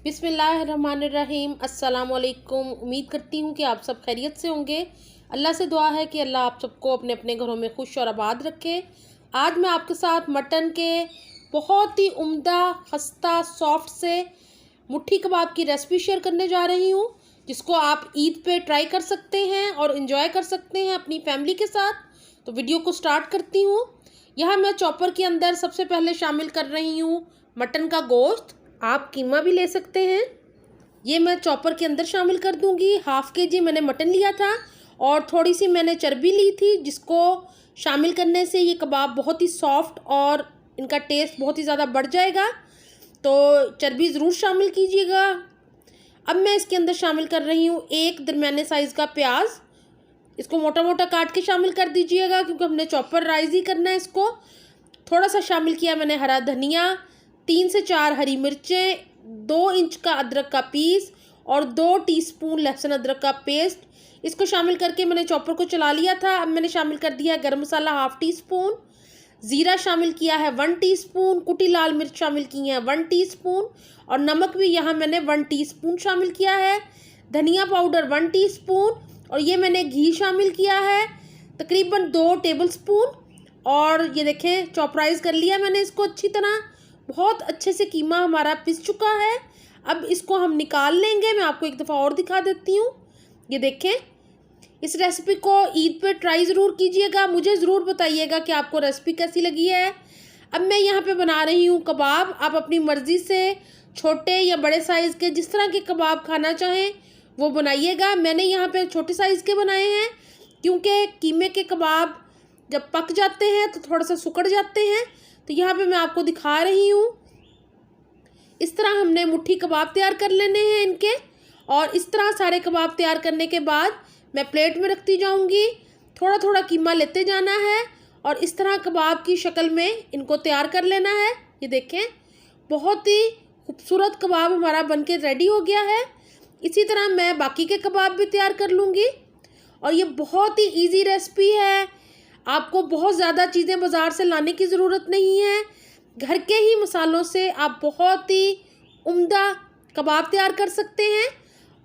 बिस्मिल्लाहिर्रहमानिर्रहीम। अस्सलामुअलैकुम। उम्मीद करती हूँ कि आप सब खैरियत से होंगे। अल्लाह से दुआ है कि अल्लाह आप सबको अपने अपने घरों में खुश और आबाद रखे। आज मैं आपके साथ मटन के बहुत ही उम्दा खस्ता सॉफ्ट से मुट्ठी कबाब की रेसिपी शेयर करने जा रही हूँ, जिसको आप ईद पे ट्राई कर सकते हैं और इन्जॉय कर सकते हैं अपनी फैमिली के साथ। तो वीडियो को स्टार्ट करती हूँ। यहाँ मैं चॉपर के अंदर सबसे पहले शामिल कर रही हूँ मटन का गोश्त। आप कीमा भी ले सकते हैं। ये मैं चॉपर के अंदर शामिल कर दूंगी। हाफ़ के जी मैंने मटन लिया था और थोड़ी सी मैंने चर्बी ली थी, जिसको शामिल करने से ये कबाब बहुत ही सॉफ्ट और इनका टेस्ट बहुत ही ज़्यादा बढ़ जाएगा। तो चर्बी ज़रूर शामिल कीजिएगा। अब मैं इसके अंदर शामिल कर रही हूँ एक दरमियाने साइज़ का प्याज। इसको मोटा मोटा काट के शामिल कर दीजिएगा, क्योंकि हमने चॉपर राइज ही करना है इसको। थोड़ा सा शामिल किया मैंने हरा धनिया, 3 से 4 हरी मिर्चें, 2 इंच का अदरक का पीस और 2 टीस्पून लहसुन अदरक का पेस्ट। इसको शामिल करके मैंने चॉपर को चला लिया था। अब मैंने शामिल कर दिया गरम मसाला हाफ़ टी स्पून, ज़ीरा शामिल किया है 1 टीस्पून, कुटी लाल मिर्च शामिल की है 1 टीस्पून और नमक भी यहाँ मैंने 1 टीस्पून शामिल किया है। धनिया पाउडर 1 टीस्पून और ये मैंने घी शामिल किया है तकरीबन 2 टेबल स्पून। और ये देखें चॉपराइज कर लिया मैंने इसको अच्छी तरह। बहुत अच्छे से कीमा हमारा पिस चुका है। अब इसको हम निकाल लेंगे। मैं आपको एक दफ़ा और दिखा देती हूँ। ये देखें, इस रेसिपी को ईद पे ट्राई ज़रूर कीजिएगा। मुझे ज़रूर बताइएगा कि आपको रेसिपी कैसी लगी है। अब मैं यहाँ पे बना रही हूँ कबाब। आप अपनी मर्ज़ी से छोटे या बड़े साइज़ के जिस तरह के कबाब खाना चाहें वो बनाइएगा। मैंने यहाँ पे छोटे साइज़ के बनाए हैं, क्योंकि कीमे के कबाब जब पक जाते हैं तो थोड़ा सा सिकुड़ जाते हैं। तो यहाँ पे मैं आपको दिखा रही हूँ। इस तरह हमने मुट्ठी कबाब तैयार कर लेने हैं इनके। और इस तरह सारे कबाब तैयार करने के बाद मैं प्लेट में रखती जाऊँगी। थोड़ा थोड़ा कीमा लेते जाना है और इस तरह कबाब की शक्ल में इनको तैयार कर लेना है। ये देखें, बहुत ही खूबसूरत कबाब हमारा बनके रेडी हो गया है। इसी तरह मैं बाकी के कबाब भी तैयार कर लूँगी। और ये बहुत ही ईजी रेसिपी है। आपको बहुत ज़्यादा चीज़ें बाज़ार से लाने की ज़रूरत नहीं है। घर के ही मसालों से आप बहुत ही उम्दा कबाब तैयार कर सकते हैं।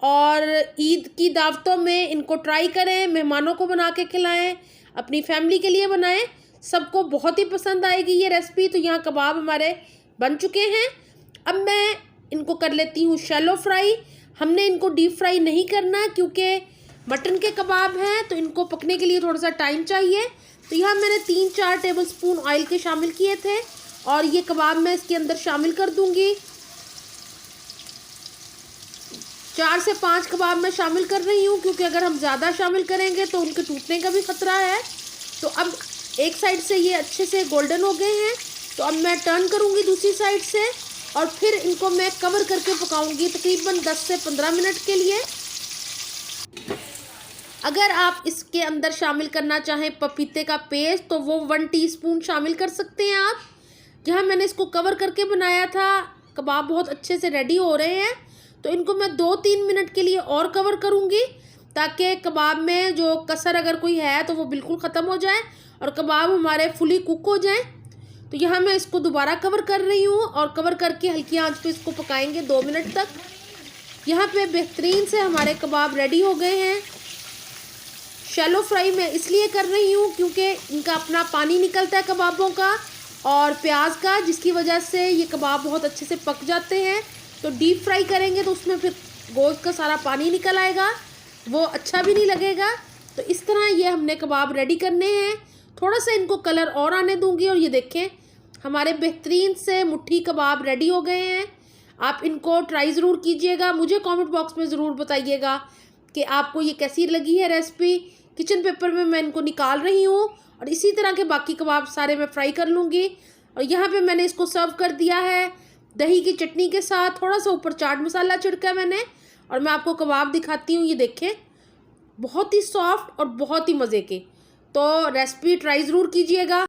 और ईद की दावतों में इनको ट्राई करें, मेहमानों को बना के खिलाएं, अपनी फैमिली के लिए बनाएं। सबको बहुत ही पसंद आएगी ये रेसिपी। तो यहाँ कबाब हमारे बन चुके हैं। अब मैं इनको कर लेती हूँ शैलो फ्राई। हमने इनको डीप फ्राई नहीं करना, क्योंकि मटन के कबाब हैं तो इनको पकने के लिए थोड़ा सा टाइम चाहिए। तो यहाँ मैंने 3-4 टेबल स्पून ऑयल के शामिल किए थे और ये कबाब मैं इसके अंदर शामिल कर दूंगी। 4 से 5 कबाब मैं शामिल कर रही हूँ, क्योंकि अगर हम ज़्यादा शामिल करेंगे तो उनके टूटने का भी ख़तरा है। तो अब एक साइड से ये अच्छे से गोल्डन हो गए हैं, तो अब मैं टर्न करूँगी दूसरी साइड से और फिर इनको मैं कवर करके पकाऊँगी तकरीबन 10 से 15 मिनट के लिए। अगर आप इसके अंदर शामिल करना चाहें पपीते का पेस्ट, तो वो 1 टीस्पून शामिल कर सकते हैं आप। जहाँ मैंने इसको कवर करके बनाया था, कबाब बहुत अच्छे से रेडी हो रहे हैं। तो इनको मैं 2-3 मिनट के लिए और कवर करूँगी, ताकि कबाब में जो कसर अगर कोई है तो वो बिल्कुल ख़त्म हो जाए और कबाब हमारे फुली कुक हो जाए। तो यहाँ मैं इसको दोबारा कवर कर रही हूँ और कवर करके हल्की आंच पे इसको पकाएंगे 2 मिनट तक। यहाँ पे बेहतरीन से हमारे कबाब रेडी हो गए हैं। शैलो फ्राई मैं इसलिए कर रही हूँ क्योंकि इनका अपना पानी निकलता है कबाबों का और प्याज का, जिसकी वजह से ये कबाब बहुत अच्छे से पक जाते हैं। तो डीप फ्राई करेंगे तो उसमें फिर गोश्त का सारा पानी निकल आएगा, वो अच्छा भी नहीं लगेगा। तो इस तरह ये हमने कबाब रेडी करने हैं। थोड़ा सा इनको कलर और आने दूंगी और ये देखें, हमारे बेहतरीन से मुट्ठी कबाब रेडी हो गए हैं। आप इनको ट्राई ज़रूर कीजिएगा। मुझे कमेंट बॉक्स में ज़रूर बताइएगा कि आपको ये कैसी लगी है रेसिपी। किचन पेपर में मैं इनको निकाल रही हूँ और इसी तरह के बाकी कबाब सारे मैं फ्राई कर लूँगी। और यहाँ पे मैंने इसको सर्व कर दिया है दही की चटनी के साथ। थोड़ा सा ऊपर चाट मसाला छिड़का मैंने और मैं आपको कबाब दिखाती हूँ। ये देखें, बहुत ही सॉफ्ट और बहुत ही मज़े के। तो रेसिपी ट्राई ज़रूर कीजिएगा।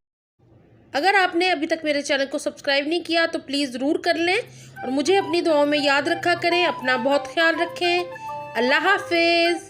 अगर आपने अभी तक मेरे चैनल को सब्सक्राइब नहीं किया तो प्लीज़ ज़रूर कर लें और मुझे अपनी दुआओं में याद रखा करें। अपना बहुत ख्याल रखें। अल्लाह हाफिज़।